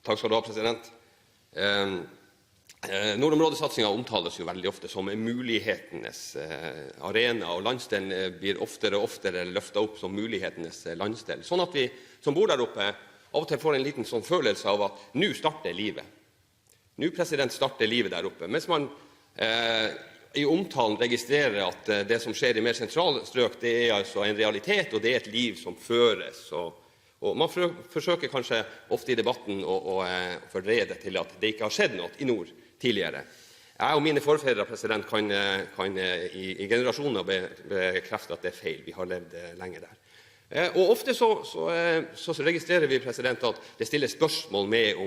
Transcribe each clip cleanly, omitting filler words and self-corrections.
Takk skal du ha, president. Nordområdesatsingen omtales jo veldig ofte som mulighetenes arena, og landsdelen blir oftere og oftere løftet opp som mulighetenes landsdel. Sånn at vi som bor der oppe av og til får en liten sånn følelse av at nå starter livet. Nå, president, starter livet der oppe. Mens man i omtalen registrerer at det som skjer i mer sentrale strøk, det er altså en realitet, og det er et liv som føres. Og man forsøker kanskje ofte i debatten å fordreie det til at det ikke har skjedd noe i nord tidligere. Jeg og mine forfedre, president, kan i generasjoner bekrefte at det er feil. Vi har levd lenge der. Og ofte så registrerer vi, president, at det stiller spørsmål med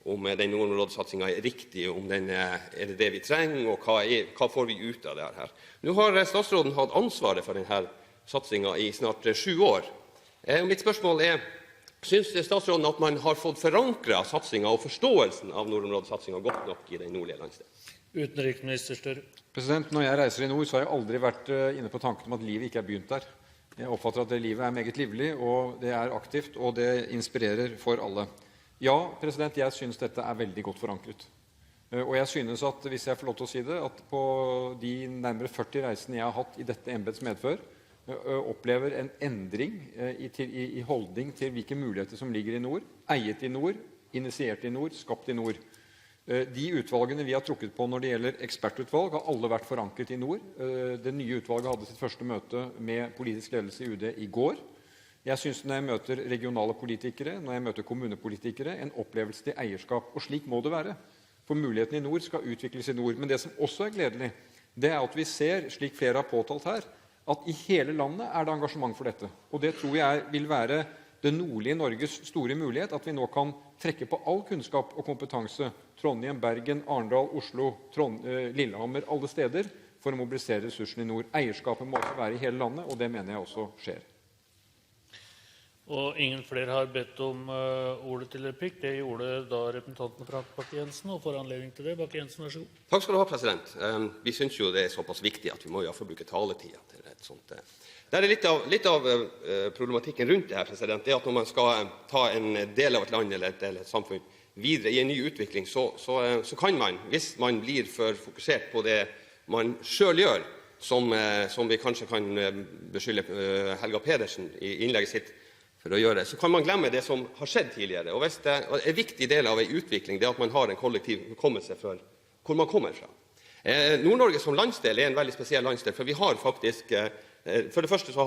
om den nordområdesatsingen er riktig, om er det vi trenger, og hva får vi ut av det her. Nå har statsråden hatt ansvaret for denne satsingen i snart 7 år. Mitt spørsmål er, synes statsråden at man har fått forankret satsingen og forståelsen av nordområdesatsingen godt nok i den nordlige landsdelen? Utenriksminister Støre. President, når jeg reiser i nord, så har jeg aldri vært inne på tanken om at livet ikke er begynt der. Jeg oppfatter at det livet er meget livlig, og det er aktivt, og det inspirerer for alle. Ja, president, jeg synes dette er veldig godt forankret. Og jeg synes at, hvis jeg får lov til å si det, at på de nærmere 40 reisene jeg har hatt i dette embets medfør, opplever en endring i holdning til hvilke muligheter som ligger i nord, eiet i nord, initiert i nord, skapt i nord. De utvalgene vi har trukket på når det gjelder ekspertutvalg, har alle vært forankret i nord. Det nye utvalget hadde sitt første møte med politisk ledelse i UD i går. Jeg synes når jeg møter regionale politikere, når jeg møter kommunepolitikere, en opplevelse til eierskap, og slik må det være. For mulighetene i nord skal utvikles i nord. Men det som også er gledelig, det er at vi ser, slik flere har påtalt her, at i hele landet er det engasjement for dette. Og det tror jeg vil være det nordlige Norges store mulighet, at vi nå kan trekke på all kunnskap og kompetanse, Trondheim, Bergen, Arendal, Oslo, Lillehammer, alle steder, for å mobilisere ressursene i nord. Eierskapet må også være i hele landet, og det mener jeg også skjer. Og ingen flere har bedt om ordet til replikk. Det gjorde da representanten Frank Bakke-Jensen, og får anledning til det. Bakke-Jensen, vær så god. Takk skal du ha, president. Vi synes jo det er såpass viktig at vi må i hvert fall bruke taletida til et sånt. Det er litt av problematikken rundt det her, president, det er at når man skal ta en del av et land eller et samfunn videre i en ny utvikling, så kan man, hvis man blir for fokusert på det man selv gjør, som vi kanskje kan beskylde Helga Pedersen i innlegget sitt for å gjøre, så kan man glemme det som har skjedd tidligere. Og hvis det er en viktig del av en utvikling, det er at man har en kollektiv hukommelse for hvor man kommer fra. Nord-Norge som landsdel er en veldig spesiell landsdel, for vi har faktisk, for det første så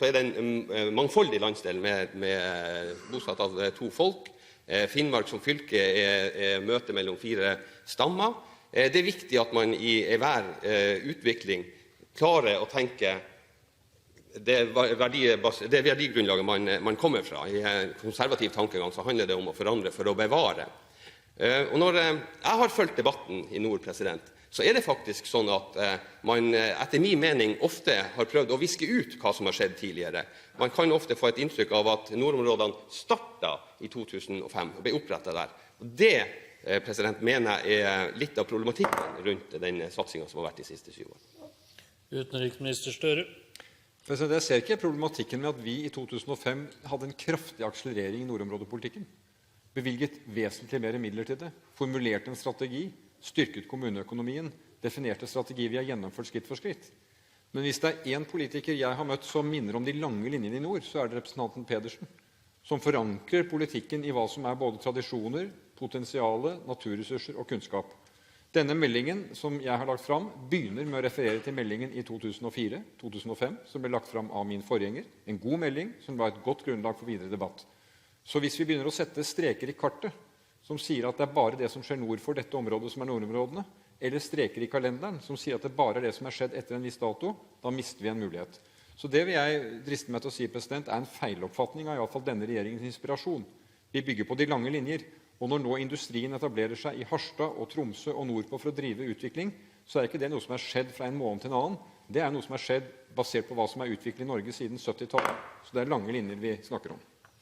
er det en mangfoldig landsdel med bosatt av 2 folk. Finnmark som fylke er møte mellom 4 stammer. Det er viktig at man i hver utvikling klarer å tenke det verdigrunnlaget man kommer fra. I konservativ tankegang så handler det om å forandre for å bevare. Og når jeg har fulgt debatten i nord, president, så er det faktisk sånn at man etter min mening ofte har prøvd å viske ut hva som har skjedd tidligere. Man kan ofte få et inntrykk av at nordområdene startet i 2005 og ble opprettet der. Og det, president, mener jeg er litt av problematikken rundt den satsingen som har vært de siste 7 år. Utenriksminister Støre. Jeg ser ikke problematikken med at vi i 2005 hadde en kraftig akselerering i nordområdepolitikken. Bevilget vesentlig mer midler til det, formulerte en strategi, styrket kommuneøkonomien, definerte strategi vi har gjennomført skritt for skritt. Men hvis det er en politiker jeg har møtt som minner om de lange linjene i nord, så er det representanten Pedersen, som forankrer politikken i hva som er både tradisjoner, potensiale, naturressurser og kunnskap. Denne meldingen som jeg har lagt fram, begynner med å referere til meldingen i 2004-2005, som ble lagt fram av min forgjenger. En god melding som var et godt grunnlag for videre debatt. Så hvis vi begynner å sette streker i kartet, som sier at det er bare det som skjer nord for dette området som er nordområdene, eller streker i kalenderen som sier at det bare er det som er skjedd etter en viss dato, da mister vi en mulighet. Så det vil jeg driste meg til å si, president, er en feiloppfatning av i hvert fall denne regjeringens inspirasjon. Vi bygger på de lange linjer. Og når nå industrien etablerer seg i Harstad og Tromsø og nordpå for å drive utvikling, så er ikke det noe som er skjedd fra en måned til en annen. Det er noe som er skjedd basert på hva som er utviklet i Norge siden 70-tallet. Så det er lange linjer vi snakker om.